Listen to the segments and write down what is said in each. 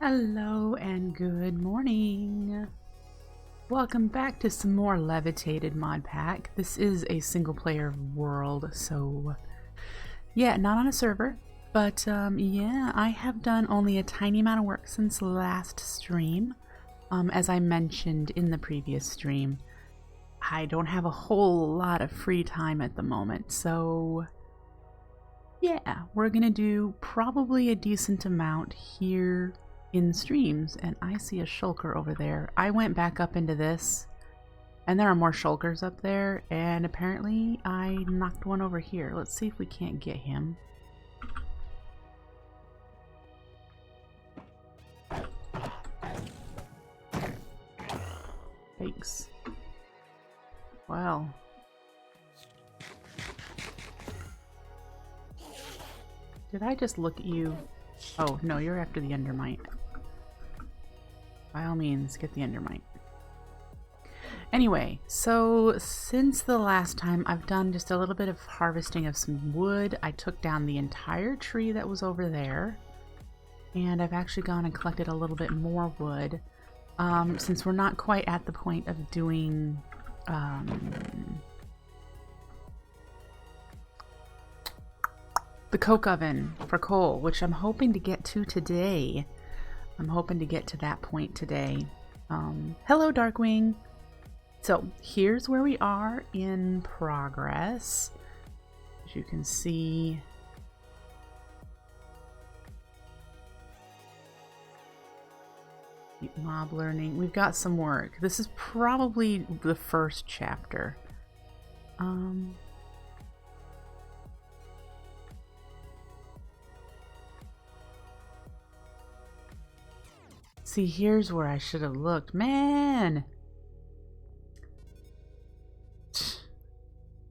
Hello and good morning. Welcome back to some more Levitated mod pack. This is a single player world, so yeah, not on a server, but yeah, I have done only a tiny amount of work since last stream. As I mentioned in the previous stream, I don't have a whole lot of free time at the moment, so yeah, we're gonna do probably a decent amount here in streams. And I see a shulker over there. I went back up into this and there are more shulkers up there, and apparently I knocked one over here. Let's see if we can't get him. Thanks. Well, did I just look at you? Oh no, you're after the endermite. By all means, get the endermite. Anyway, so since the last time, I've done just a little bit of harvesting of some wood. I took down the entire tree that was over there, and I've actually gone and collected a little bit more wood. Since we're not quite at the point of doing the coke oven for coal, which I'm hoping to get to today. I'm hoping to get to that point today. Hello, Darkwing. So here's where we are in progress. As you can see, mob learning. We've got some work. This is probably the first chapter. See, here's where I should have looked. Man!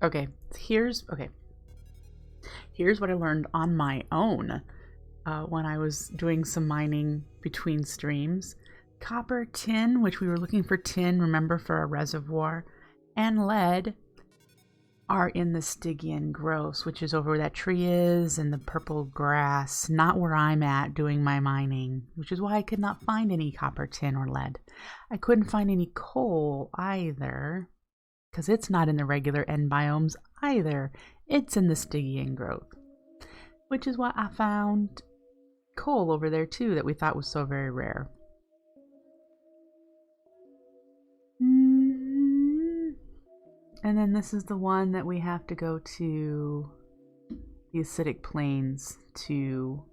Okay, here's what I learned on my own when I was doing some mining between streams. Copper, tin, which we were looking for tin, remember, for a reservoir, and lead are in the Stygian growth, which is over where that tree is, and the purple grass, not where I'm at doing my mining, which is why I could not find any copper, tin, or lead. I couldn't find any coal either, because it's not in the regular end biomes either. It's in the Stygian growth, which is why I found coal over there too that we thought was so very rare. And then this is the one that we have to go to the acidic plains to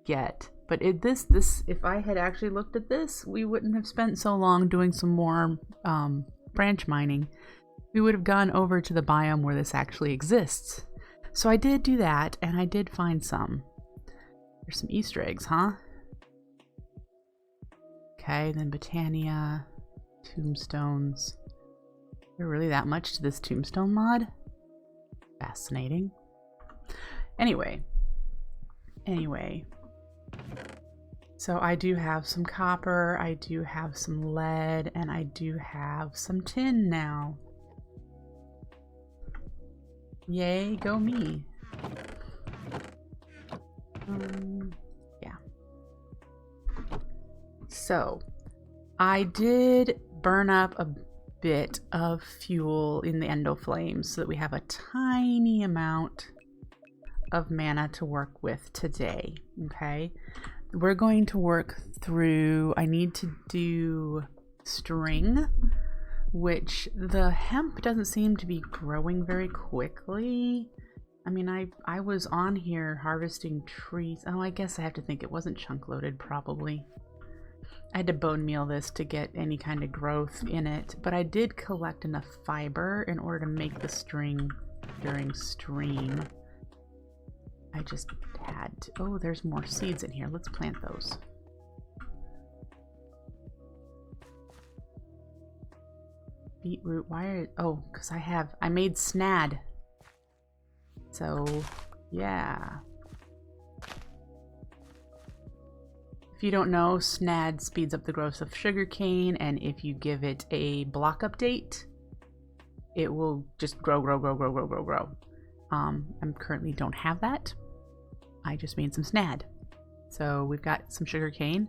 get. But this, if I had actually looked at this, we wouldn't have spent so long doing some more branch mining. We would have gone over to the biome where this actually exists. So I did do that, and I did find some. There's some Easter eggs, huh? Okay, then Botania, tombstones. Is there really that much to this tombstone mod? Fascinating. Anyway. So I do have some copper, I do have some lead, and I do have some tin now. Yay, go me. Yeah. So, I did burn up a bit of fuel in the endo flames so that we have a tiny amount of mana to work with today. Okay, we're going to work through, I need to do string, which the hemp doesn't seem to be growing very quickly. I mean, I was on here harvesting trees. Oh, I guess I have to think it wasn't chunk loaded, probably. I had to bone meal this to get any kind of growth in it, but I did collect enough fiber in order to make the string during stream. I just had to, oh, there's more seeds in here. Let's plant those. Beetroot, why are, oh, because I made snad. So, yeah. If you don't know, snad speeds up the growth of sugarcane, and if you give it a block update, it will just grow. I currently don't have that. I just made some snad. So we've got some sugar cane.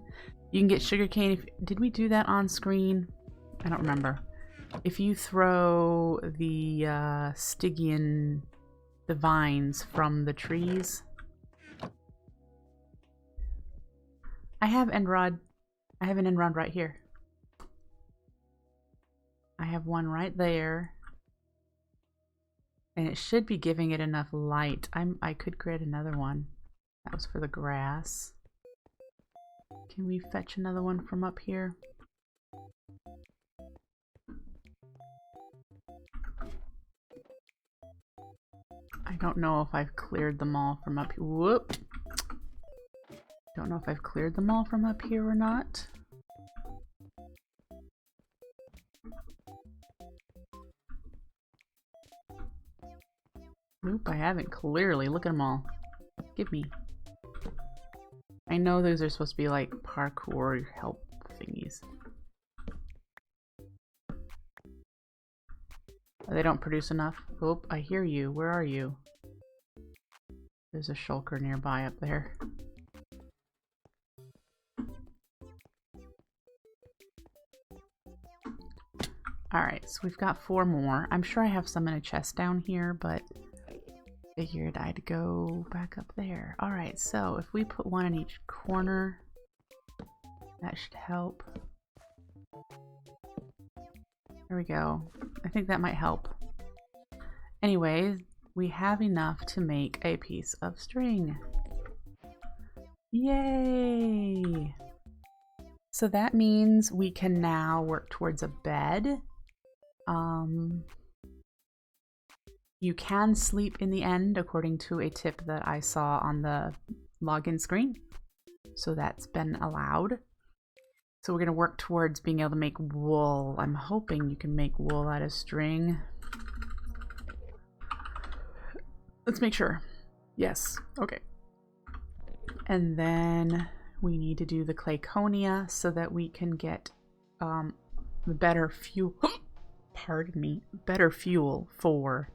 You can get sugar cane if, did we do that on screen? I don't remember. If you throw the Stygian, the vines from the trees. I have end rod. I have an end rod right here. I have one right there. And it should be giving it enough light. I could create another one. That was for the grass. Can we fetch another one from up here? I don't know if I've cleared them all from up here. Whoop! Don't know if I've cleared them all from up here or not. Nope, I haven't clearly. Look at them all. Give me. I know those are supposed to be like parkour help thingies. They don't produce enough. Oh, I hear you. Where are you? There's a shulker nearby up there. Alright, so we've got 4 more. I'm sure I have some in a chest down here, but figured I'd go back up there. Alright, so if we put one in each corner, that should help. There we go. I think that might help. Anyway, we have enough to make a piece of string. Yay! So that means we can now work towards a bed. You can sleep in the end according to a tip that I saw on the login screen. So that's been allowed. So we're going to work towards being able to make wool. I'm hoping you can make wool out of string. Let's make sure. Yes. Okay. And then we need to do the Clayconia so that we can get better fuel. Pardon me. Better fuel for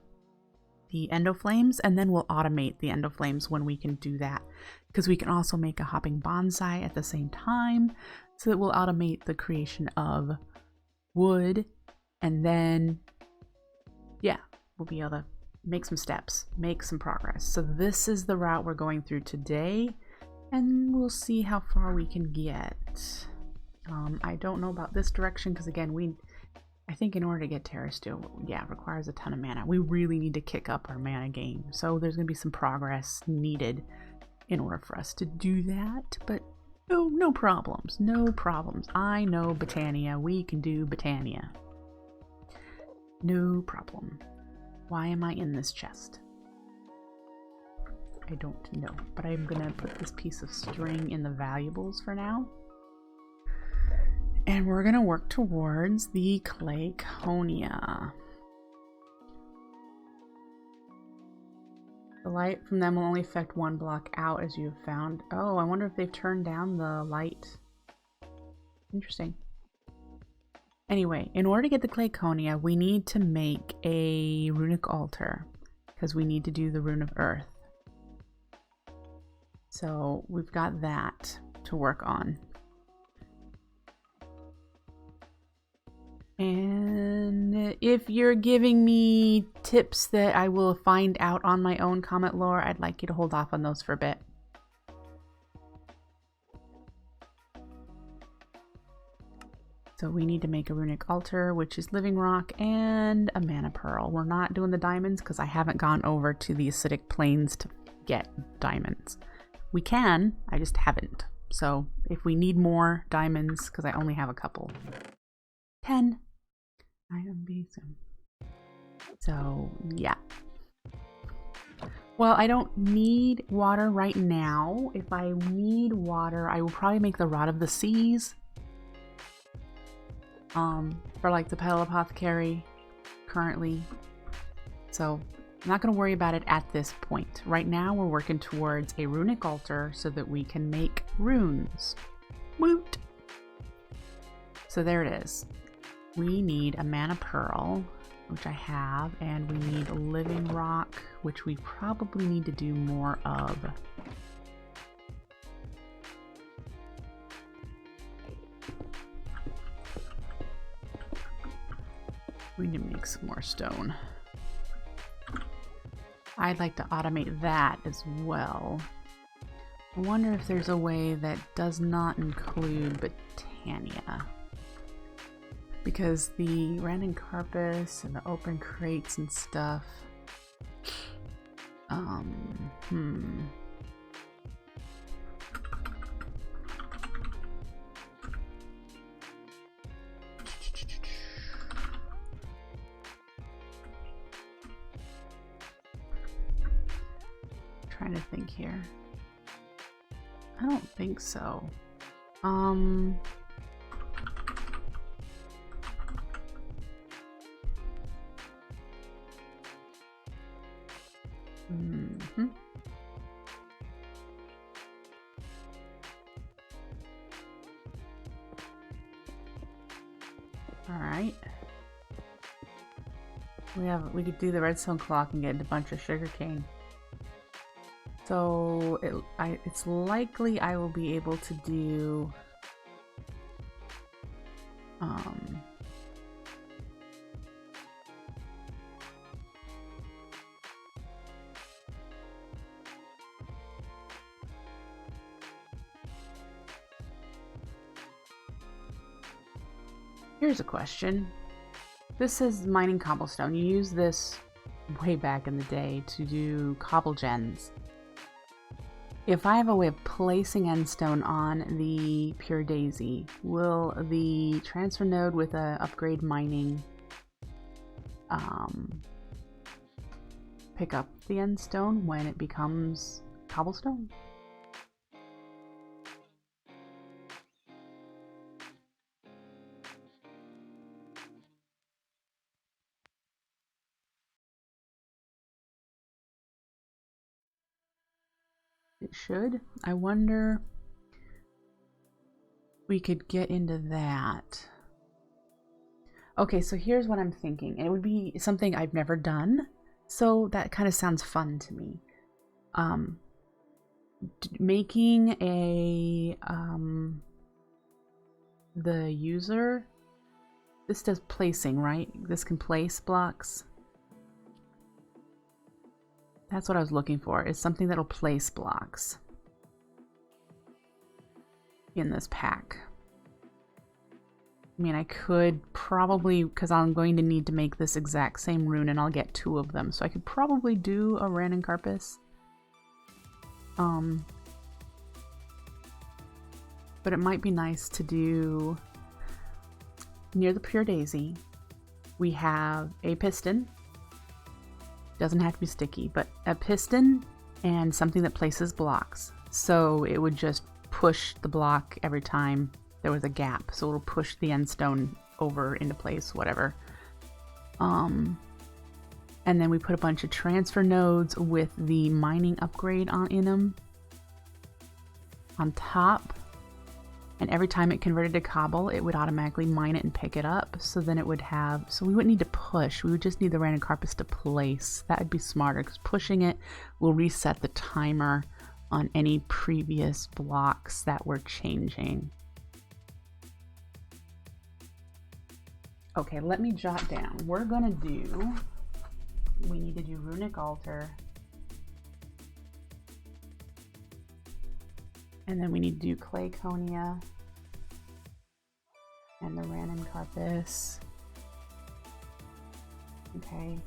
the endoflames, and then we'll automate the endoflames when we can do that, because we can also make a hopping bonsai at the same time, so that we'll automate the creation of wood, and then yeah, we'll be able to make some steps, make some progress. So this is the route we're going through today, and we'll see how far we can get. I don't know about this direction because again, I think in order to get Terra Steel, yeah, it requires a ton of mana. We really need to kick up our mana game. So there's going to be some progress needed in order for us to do that. But no problems. No problems. I know Botania. We can do Botania. No problem. Why am I in this chest? I don't know. But I'm going to put this piece of string in the valuables for now. And we're going to work towards the Clayconia. The light from them will only affect 1 block out, as you have found. Oh, I wonder if they've turned down the light. Interesting. Anyway, in order to get the Clayconia, we need to make a Runic Altar, because we need to do the Rune of Earth. So we've got that to work on. And if you're giving me tips that I will find out on my own, comment lore, I'd like you to hold off on those for a bit. So we need to make a Runic Altar, which is living rock, and a mana pearl. We're not doing the diamonds because I haven't gone over to the acidic plains to get diamonds. We can, I just haven't. So if we need more diamonds, because I only have a couple. 10. Item base. So yeah. Well, I don't need water right now. If I need water, I will probably make the Rod of the Seas. For like the Pale Apothecary currently. So I'm not going to worry about it at this point. Right now we're working towards a Runic Altar so that we can make runes. Woot! So there it is. We need a mana pearl, which I have, and we need a living rock, which we probably need to do more of. We need to make some more stone. I'd like to automate that as well. I wonder if there's a way that does not include Botania. Because the random carpus and the open crates and stuff. Trying to think here. I don't think so. All right. We could do the Redstone Clock and get a bunch of sugarcane. So it's likely I will be able to do here's a question. This says mining cobblestone. You use this way back in the day to do cobble gens. If I have a way of placing endstone on the pure daisy, will the transfer node with a upgrade mining pick up the endstone when it becomes cobblestone? It should. I wonder we could get into that. Okay, so here's what I'm thinking. And it would be something I've never done, so that kind of sounds fun to me. Making a the user, this does placing, right? This can place blocks. That's what I was looking for, is something that'll place blocks in this pack. I mean, I could probably, because I'm going to need to make this exact same rune and I'll get 2 of them, so I could probably do a random carpus. But it might be nice to do near the pure daisy. We have a piston. Doesn't have to be sticky, but a piston and something that places blocks. So it would just push the block every time there was a gap. So it'll push the endstone over into place, whatever. And then we put a bunch of transfer nodes with the mining upgrade in them on top. And every time it converted to cobble, it would automatically mine it and pick it up. So then it would have, so we wouldn't need to push. We would just need the random carpus to place. That would be smarter, because pushing it will reset the timer on any previous blocks that we're changing. Okay, let me jot down. We're gonna do, we need to do Runic Altar. And then we need to do Clayconia and the random carpus. Okay.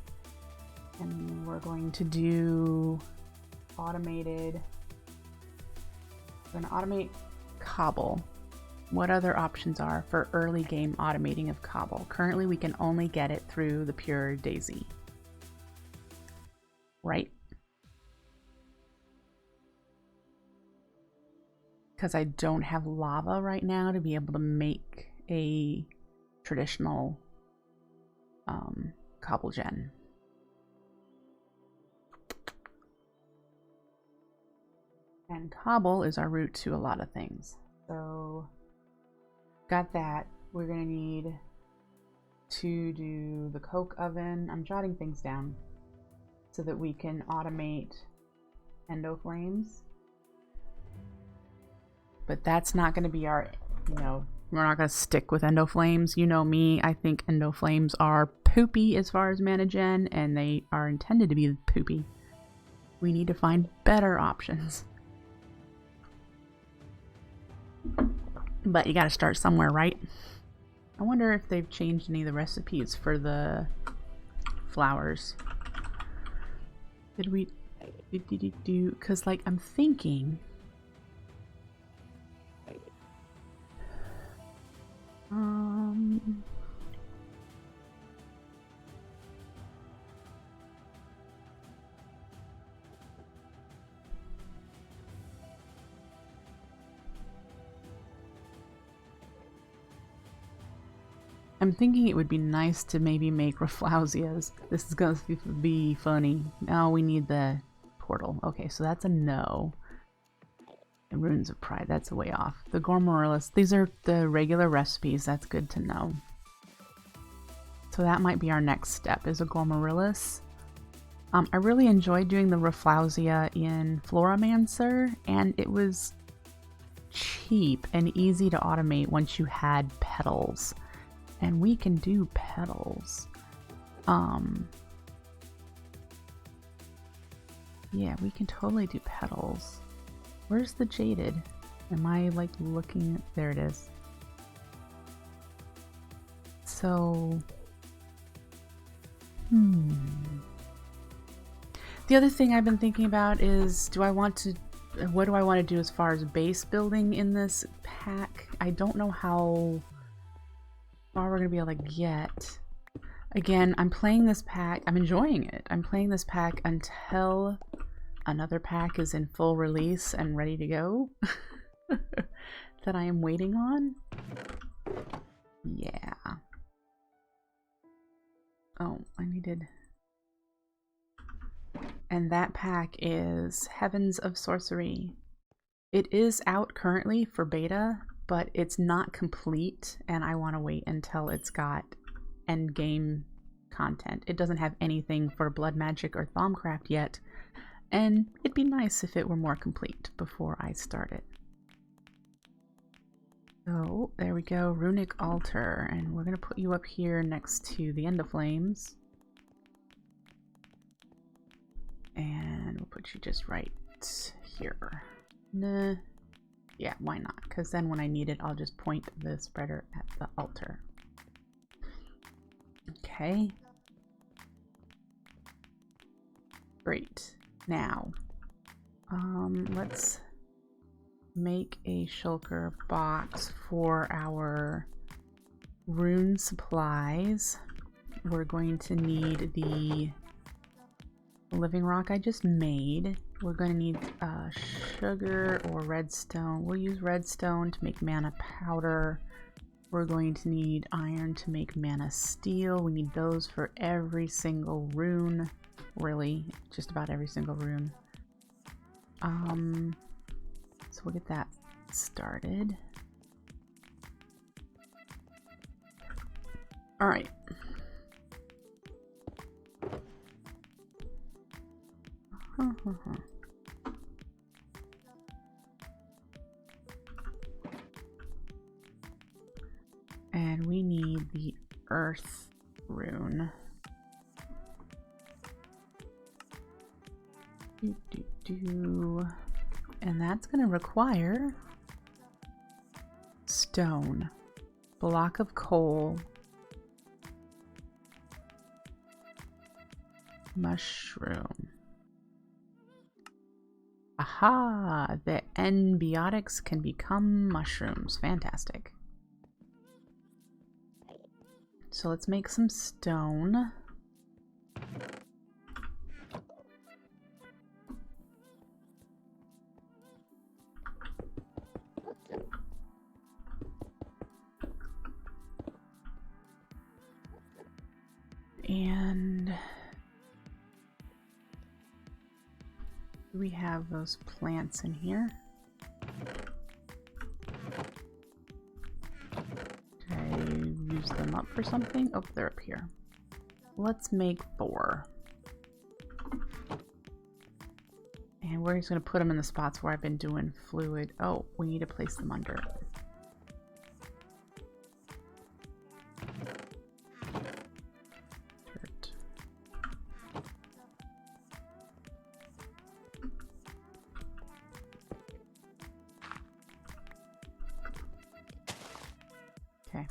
And we're going to do automated. We're going to automate cobble. What other options are for early game automating of cobble? Currently, we can only get it through the pure daisy. Right? Because I don't have lava right now to be able to make a traditional cobble gen. And cobble is our route to a lot of things. So got that. We're gonna need to do the coke oven. I'm jotting things down so that we can automate endo flames. But that's not going to be our, We're not going to stick with endo flames. You know me, I think endo flames are poopy as far as mana gen, and they are intended to be poopy. We need to find better options. But you got to start somewhere, right? I wonder if they've changed any of the recipes for the flowers. Did we do? Because, like, I'm thinking. I'm thinking it would be nice to maybe make Rafflausias. This is going to be funny. Now we need the portal. Okay, so that's a no. And Runes of Pride, that's a way off. The Gormorillus, these are the regular recipes. That's good to know. So that might be our next step, is a Gormorillus. I really enjoyed doing the Rafflausia in Floramancer, and it was cheap and easy to automate once you had petals. And we can do petals. Yeah, we can totally do petals. Where's the jaded? Am I like looking? There it is. So, the other thing I've been thinking about is, what do I want to do as far as base building in this pack? I don't know how far we're going to be able to get. Again, I'm playing this pack. I'm enjoying it. I'm playing this pack until another pack is in full release and ready to go that I am waiting on. Yeah. Oh, I needed... And that pack is Heavens of Sorcery. It is out currently for beta, but it's not complete, and I want to wait until it's got endgame content. It doesn't have anything for Blood Magic or Thaumcraft yet, and it'd be nice if it were more complete before I start it. So there we go, Runic Altar, and we're going to put you up here next to the End of Flames. And we'll put you just right here. Nah. Yeah, why not? Because then when I need it, I'll just point the spreader at the altar. Okay. Great. Now, let's make a shulker box for our rune supplies. We're going to need the living rock I just made. We're going to need sugar or redstone. We'll use redstone to make mana powder. We're going to need iron to make mana steel. We need those for every single rune. Really, just about every single rune. So we'll get that started. All right. And we need the earth rune. And that's going to require stone, block of coal, mushroom. Aha! The N-biotics can become mushrooms. Fantastic. So let's make some stone. And we have those plants in here. Did I use them up for something? Oh, they're up here. Let's make 4. And we're just going to put them in the spots where I've been doing fluid. Oh, we need to place them under. Okay.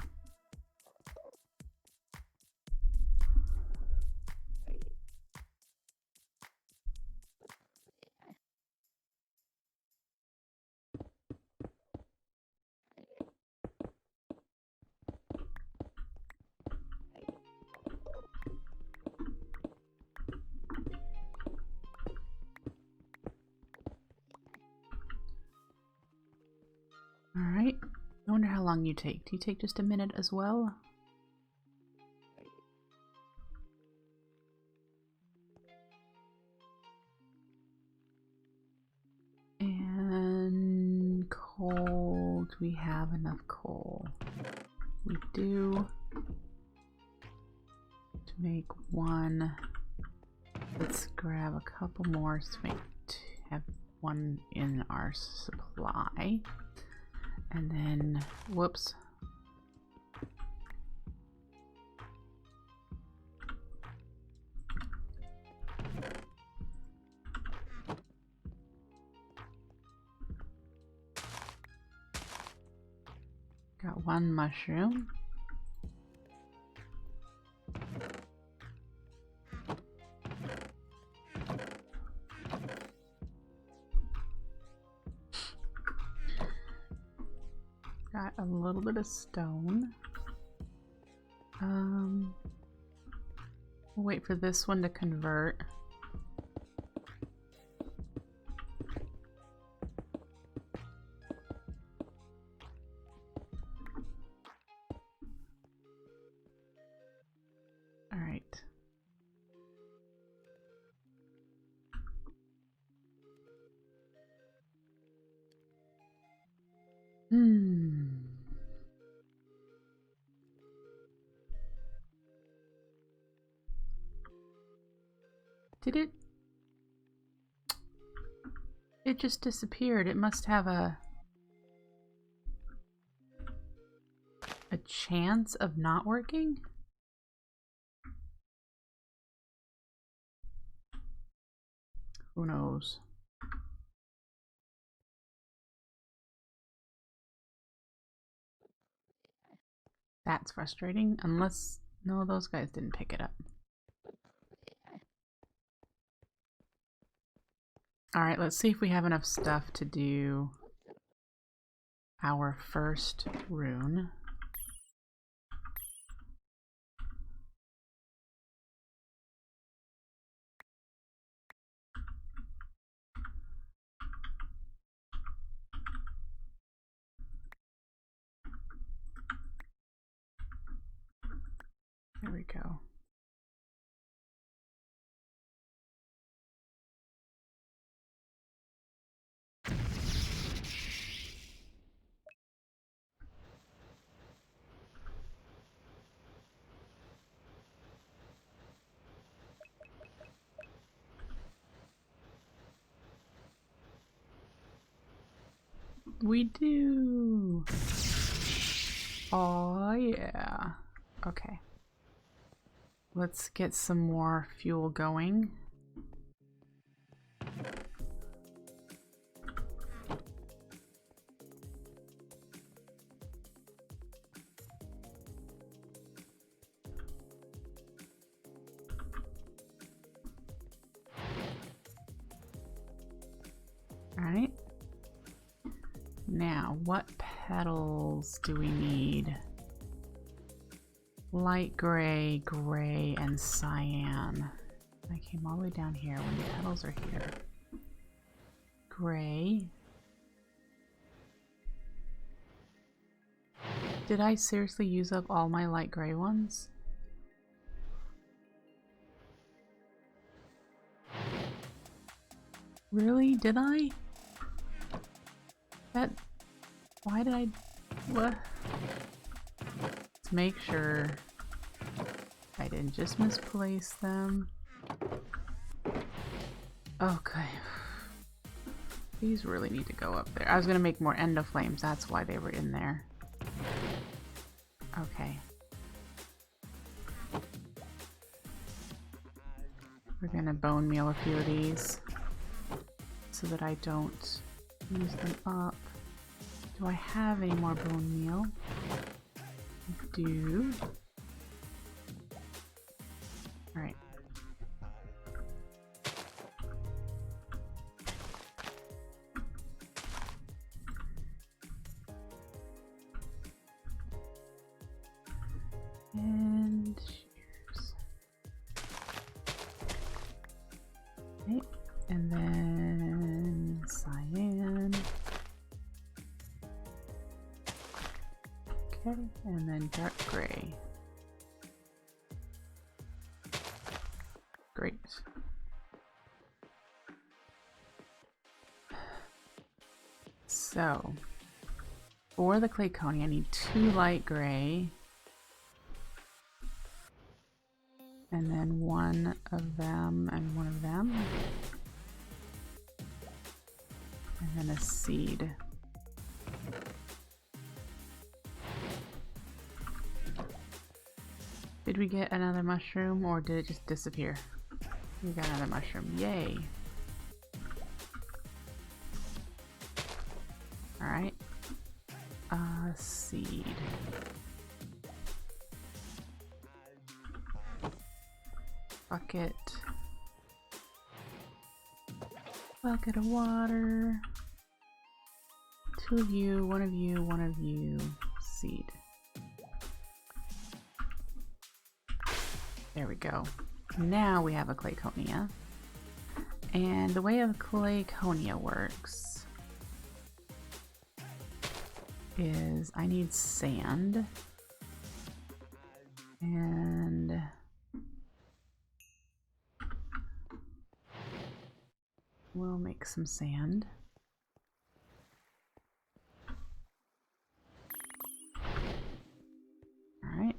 Alright. I wonder how long you take. Do you take just a minute as well? And coal. Do we have enough coal? We do. To make one. Let's grab a couple more to have one in our supply. And then, whoops. Got one mushroom. Got a little bit of stone. We'll wait for this one to convert. All right. Did it? It just disappeared. It must have a chance of not working? Who knows? That's frustrating. Unless, no, those guys didn't pick it up. Alright, let's see if we have enough stuff to do our first rune. There we go. We do. Oh yeah. Okay. Let's get some more fuel going. All right. Now, what petals do we need? Light gray, gray, and cyan. I came all the way down here when the petals are here. Gray. Did I seriously use up all my light gray ones? Really? Did I? Why did I... What? Let's make sure I didn't just misplace them. Okay. These really need to go up there. I was gonna make more endo flames, that's why they were in there. Okay. We're gonna bone meal a few of these so that I don't use them up. Do I have any more bone meal? do. All right. And shears. Okay. And then cyan. Okay, and then dark gray. Great. So, for the Clayconia, I need 2 light gray. And then 1 of them and 1 of them. And then a seed. Did we get another mushroom or did it just disappear? We got another mushroom. Yay. Alright. Seed. Bucket. Bucket of water. 2 of you, 1 of you, 1 of you. Seed. There we go. Now we have a Clayconia. And the way a Clayconia works is I need sand. And we'll make some sand. Alright.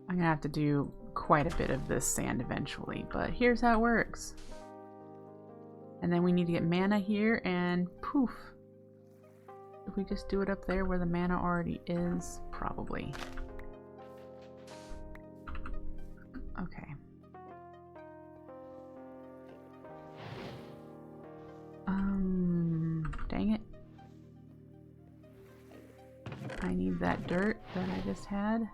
I'm gonna have to do quite a bit of this sand eventually, but here's how it works. And then we need to get mana here, and poof. If we just do it up there where the mana already is, probably. Okay. Dang it. I need that dirt that I just had.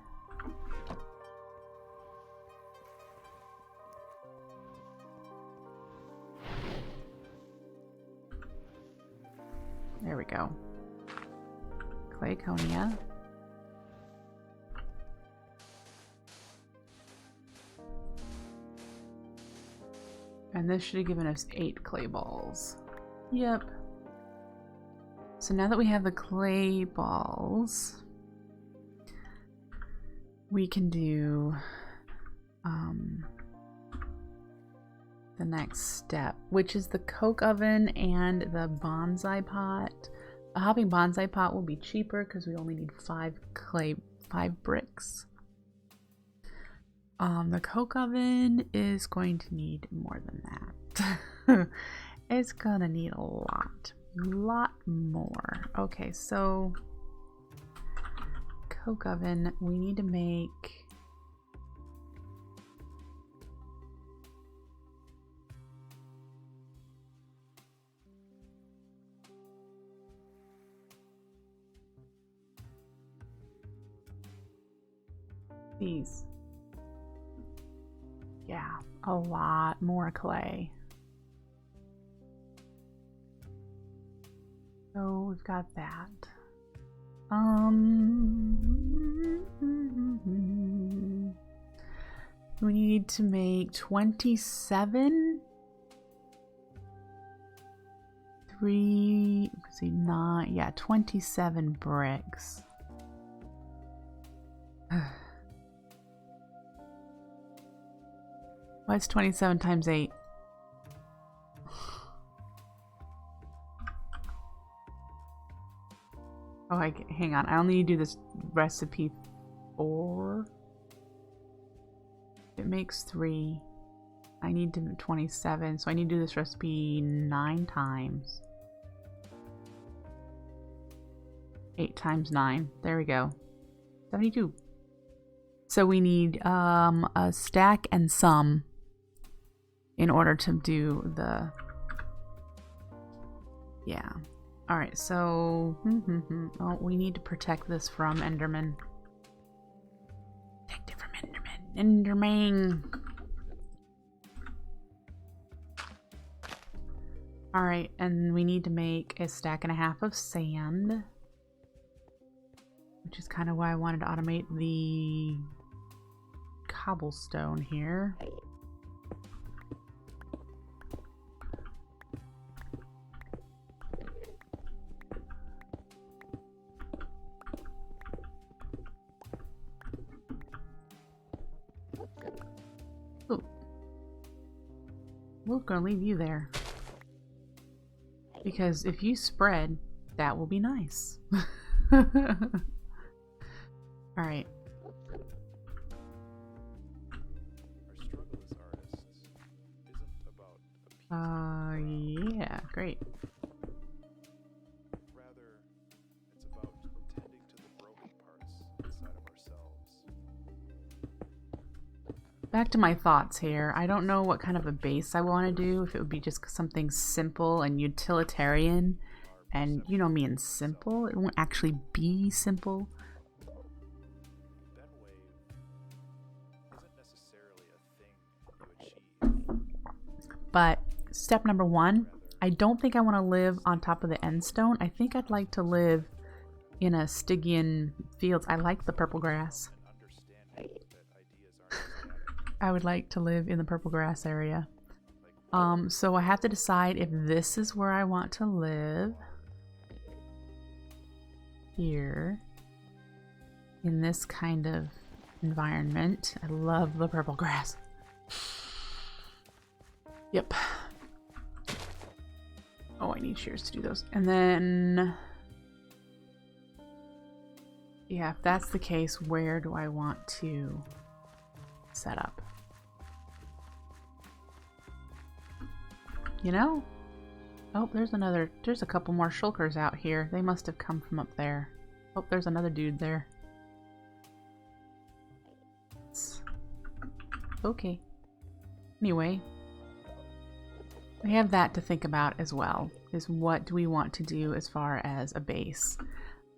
There we go. Clayconia. And this should have given us 8 clay balls. Yep. So now that we have the clay balls, we can do the next step, which is the coke oven and the bonsai pot. A hopping bonsai pot will be cheaper because we only need 5 bricks. The coke oven is going to need more than that. It's gonna need a lot more. Okay, so coke oven, we need to make these. Yeah, a lot more clay. So we've got that. We need to make 27. 9, yeah, 27 bricks. What's 27 times 8? Oh, hang on. I only need to do this recipe 4. It makes 3. I need to do 27, so I need to do this recipe 9 times. 8 times 9. There we go. 72. So we need a stack and some in order to do the Yeah. Alright, so... Oh, we need to protect this from Enderman. Protect it from Enderman. Enderman! Alright, and we need to make a stack and a half of sand. Which is kind of why I wanted to automate the cobblestone here. Ooh. We're gonna leave you there. Because if you spread, that will be nice. Alright. Yeah, great. Rather, it's about tending to the broken parts inside of ourselves. Back to my thoughts here. I don't know what kind of a base I want to do. If it would be just something simple and utilitarian. And you know me and simple. It won't actually be simple. That wave isn't necessarily a thing to achieve. But step number one, I don't think I want to live on top of the end stone. I think I'd like to live in a Stygian fields. I like the purple grass. I would like to live in the purple grass area. So I have to decide if this is where I want to live. Here. In this kind of environment. I love the purple grass. Yep. Oh, I need shears to do those. And then... yeah, if that's the case, where do I want to set up? You know? Oh, there's a couple more shulkers out here. They must have come from up there. Oh, there's another dude there. Okay. Anyway. We have that to think about as well, is what do we want to do as far as a base.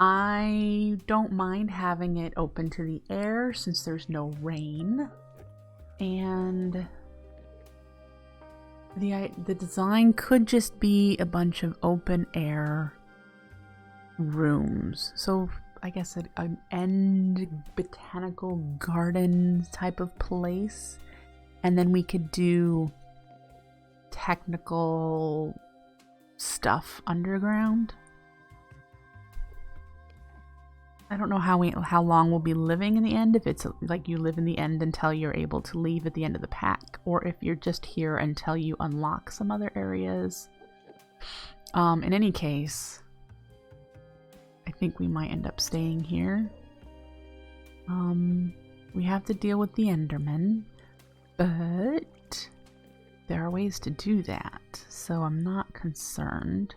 I don't mind having it open to the air since there's no rain. And the design could just be a bunch of open air rooms. So I guess an end botanical garden type of place. And then we could do technical stuff underground. I don't know how long we'll be living in the end, if it's like you live in the end until you're able to leave at the end of the pack, or if you're just here until you unlock some other areas. In any case, I think we might end up staying here. We have to deal with the Enderman, but there are ways to do that, so I'm not concerned.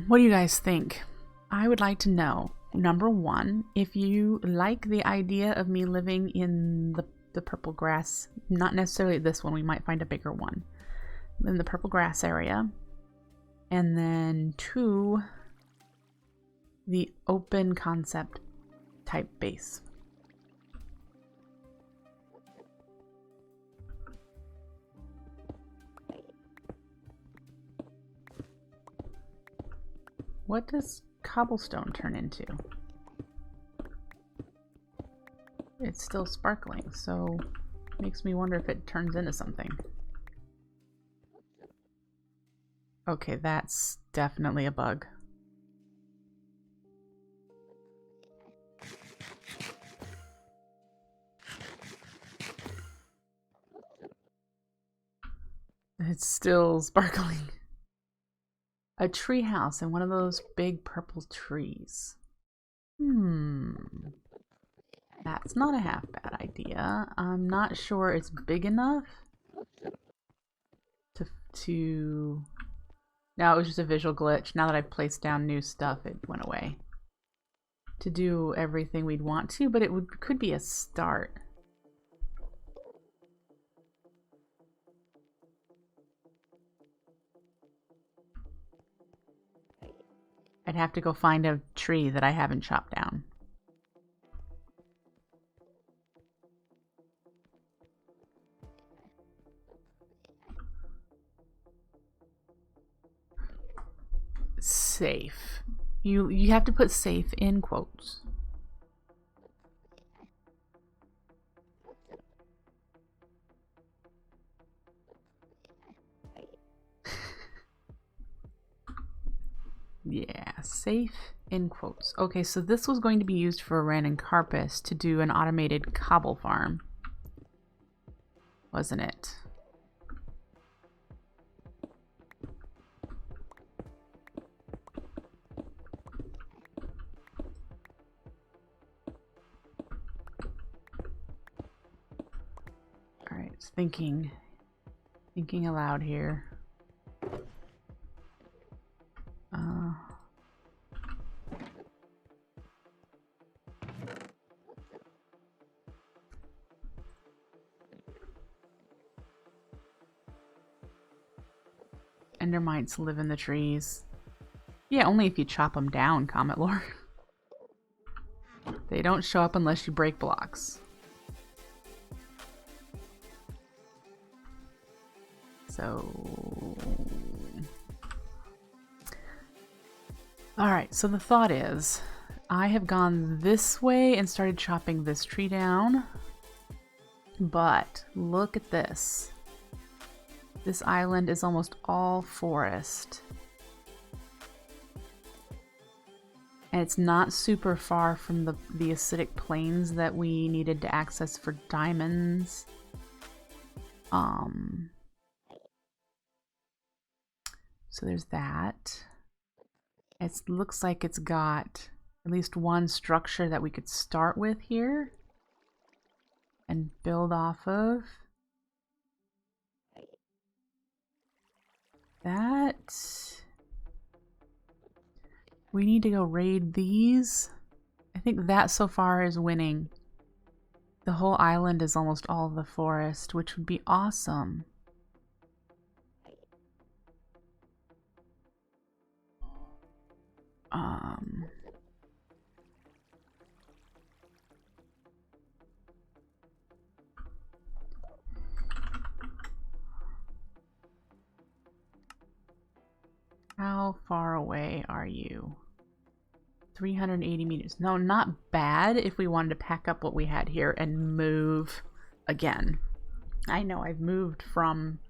What do you guys think? I would like to know, number one, if you like the idea of me living in the purple grass, not necessarily this one, we might find a bigger one, in the purple grass area. And then two, the open concept type base. What does cobblestone turn into? It's still sparkling, so it makes me wonder if it turns into something. Okay, that's definitely a bug. It's still sparkling. A tree house in one of those big purple trees. That's not a half bad idea. I'm not sure it's big enough to... No, it was just a visual glitch. Now that I've placed down new stuff, it went away. To do everything we'd want to, but it could be a start. I'd have to go find a tree that I haven't chopped down. Safe. You have to put safe in quotes. Yeah, safe in quotes. Okay, so this was going to be used for Ran and Carpus to do an automated cobble farm, wasn't it? All right, thinking aloud here. Endermites live in the trees. Yeah, only if you chop them down, Comet Lore. They don't show up unless you break blocks. So... Alright, so the thought is, I have gone this way and started chopping this tree down. But, look at this. This island is almost all forest. And it's not super far from the acidic plains that we needed to access for diamonds. So there's that. It looks like it's got at least one structure that we could start with here and build off of. That... We need to go raid these. I think that so far is winning. The whole island is almost all of the forest, which would be awesome. How far away are you? 380 meters. No, not bad if we wanted to pack up what we had here and move again. I know I've moved from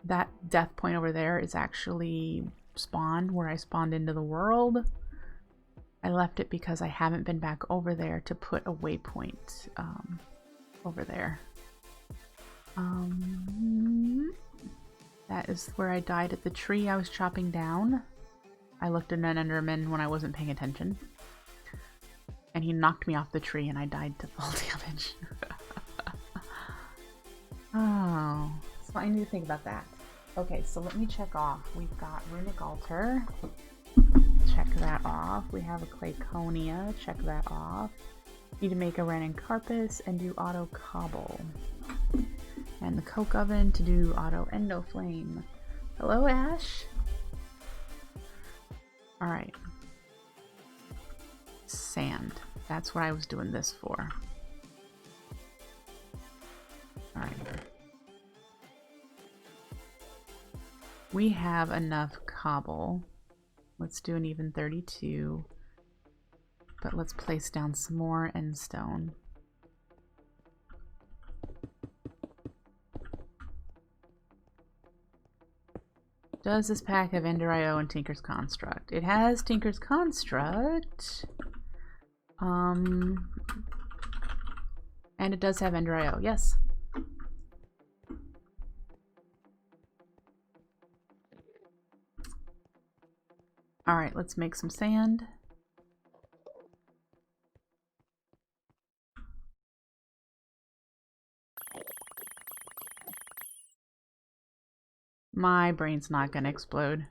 that death point over there is actually spawned where I spawned into the world. I left it because I haven't been back over there to put a waypoint over there. That is where I died at the tree I was chopping down. I looked at an Enderman when I wasn't paying attention. And he knocked me off the tree and I died to full damage. Oh, so I need to think about that. Okay, so let me check off. We've got Runic Altar. Check that off. We have a Clayconia. Check that off. Need to make a Ran and Carpus and do auto cobble. And the coke oven to do auto endo flame. Hello, Ash. Alright. Sand. That's what I was doing this for. Alright. We have enough cobble. Let's do an even 32. But let's place down some more end stone. Does this pack have Ender IO and Tinker's Construct? It has Tinker's Construct. And it does have Ender IO, yes. Alright, let's make some sand. My brain's not gonna explode.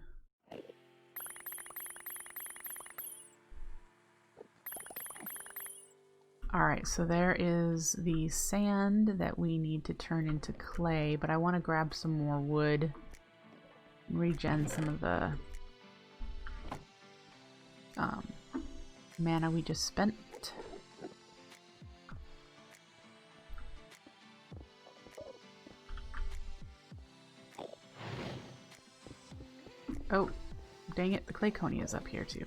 Alright, so there is the sand that we need to turn into clay, but I want to grab some more wood and regen some of the mana we just spent. Oh, dang it, the Clayconia is up here too.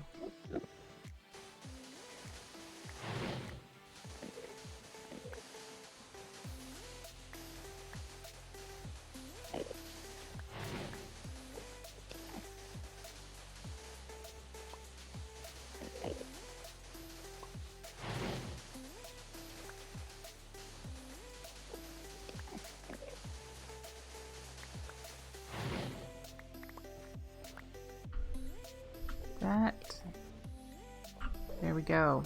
There we go.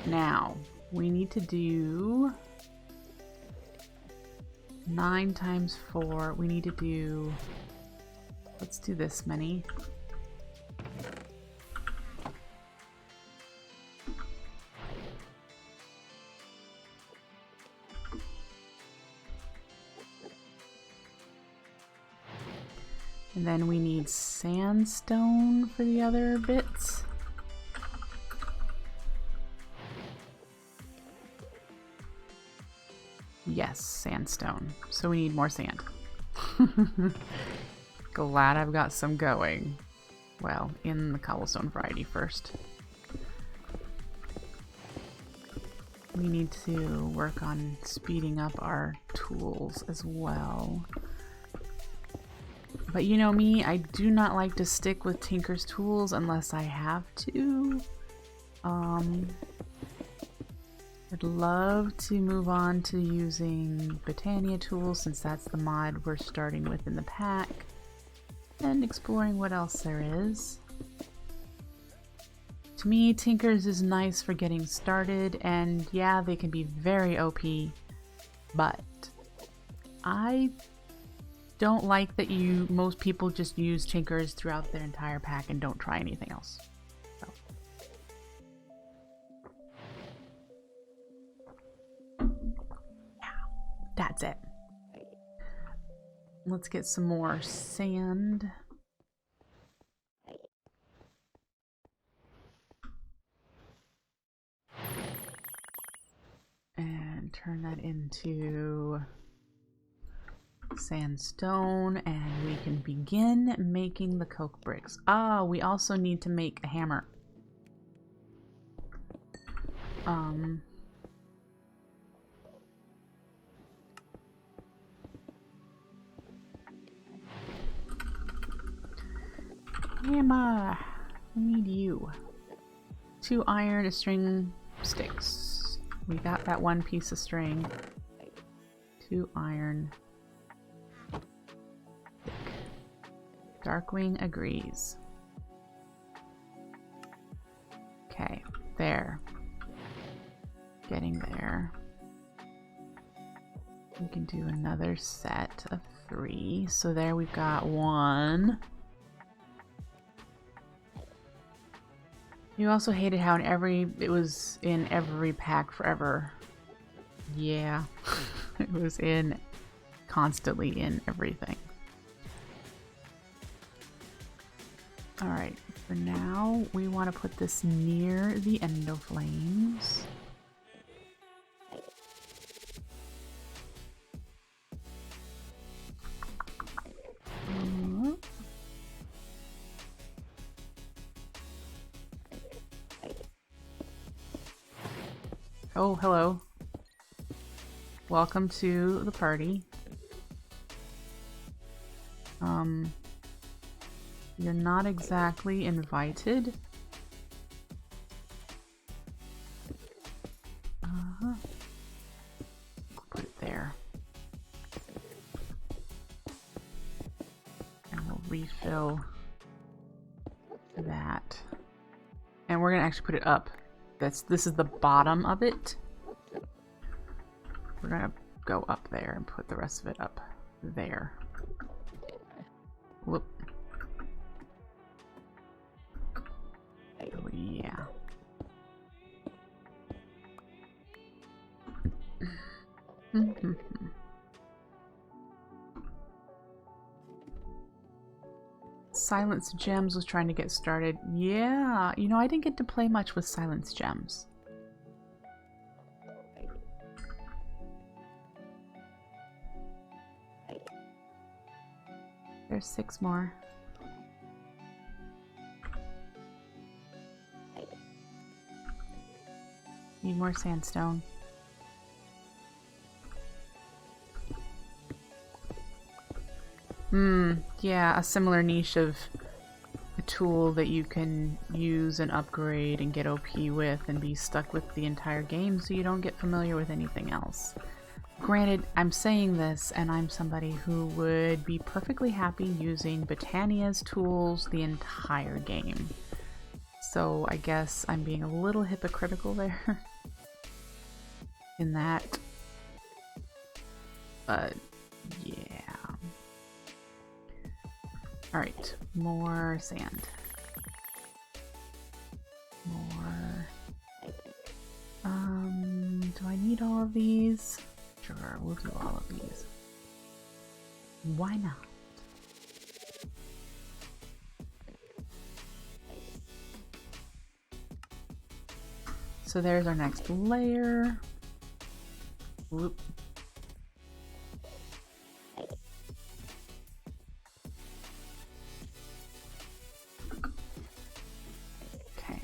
Now, we need to do 9 times 4. We need to do, let's do this many. And then we need sandstone for the other bits. Yes, sandstone. So we need more sand. Glad I've got some going. Well, in the cobblestone variety first. We need to work on speeding up our tools as well. But you know me, I do not like to stick with Tinker's tools unless I have to. I'd love to move on to using Botania tools since that's the mod we're starting with in the pack, and exploring what else there is. To me, Tinker's is nice for getting started, and yeah, they can be very OP, but I don't like that most people just use Tinker's throughout their entire pack and don't try anything else. So. That's it. Let's get some more sand. And turn that into sandstone, and we can begin making the coke bricks. Ah, we also need to make a hammer. Hammer! We need you. 2 iron, a string, sticks. We got that 1 piece of string. 2 iron. Stick. Darkwing agrees. Okay, there. Getting there. We can do another set of 3. So there we've got 1. You also hated how it was in every pack forever. Yeah, it was constantly in everything. Alright, for now, we want to put this near the endo flames. Oh, hello. Welcome to the party. You're not exactly invited. Put it there. And we'll refill that. And we're gonna actually put it up. This is the bottom of it. We're gonna go up there and put the rest of it up there. Whoop. Oh, yeah. Silence Gems was trying to get started. Yeah, you know, I didn't get to play much with Silence Gems. There's 6 more. Need more sandstone. Yeah, a similar niche of a tool that you can use and upgrade and get OP with and be stuck with the entire game so you don't get familiar with anything else. Granted, I'm saying this and I'm somebody who would be perfectly happy using Botania's tools the entire game. So I guess I'm being a little hypocritical there in that. But yeah. Alright, more sand. More. Do I need all of these? Sure, we'll do all of these. Why not? So there's our next layer. Whoop. Okay.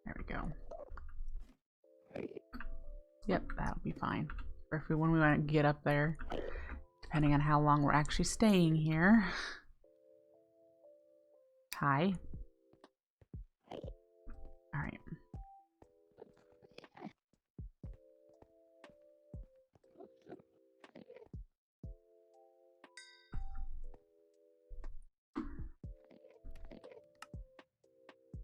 There we go. Yep, that'll be fine. Or if when we want to get up there, depending on how long we're actually staying here. Hi. Alright.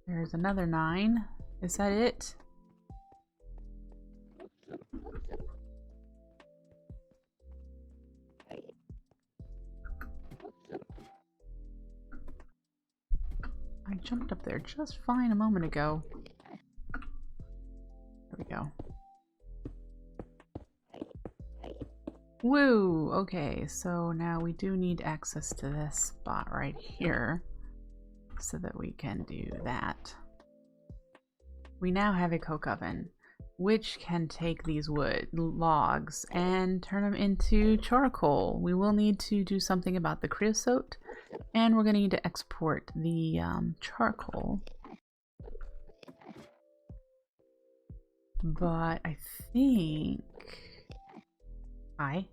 There's another 9. Is that it? I jumped up there just fine a moment ago. There we go. Woo! Okay, so now we do need access to this spot right here so that we can do that. We now have a coke oven, which can take these wood logs and turn them into charcoal. We will need to do something about the creosote, and we're going to need to export the charcoal. But I think... Hi.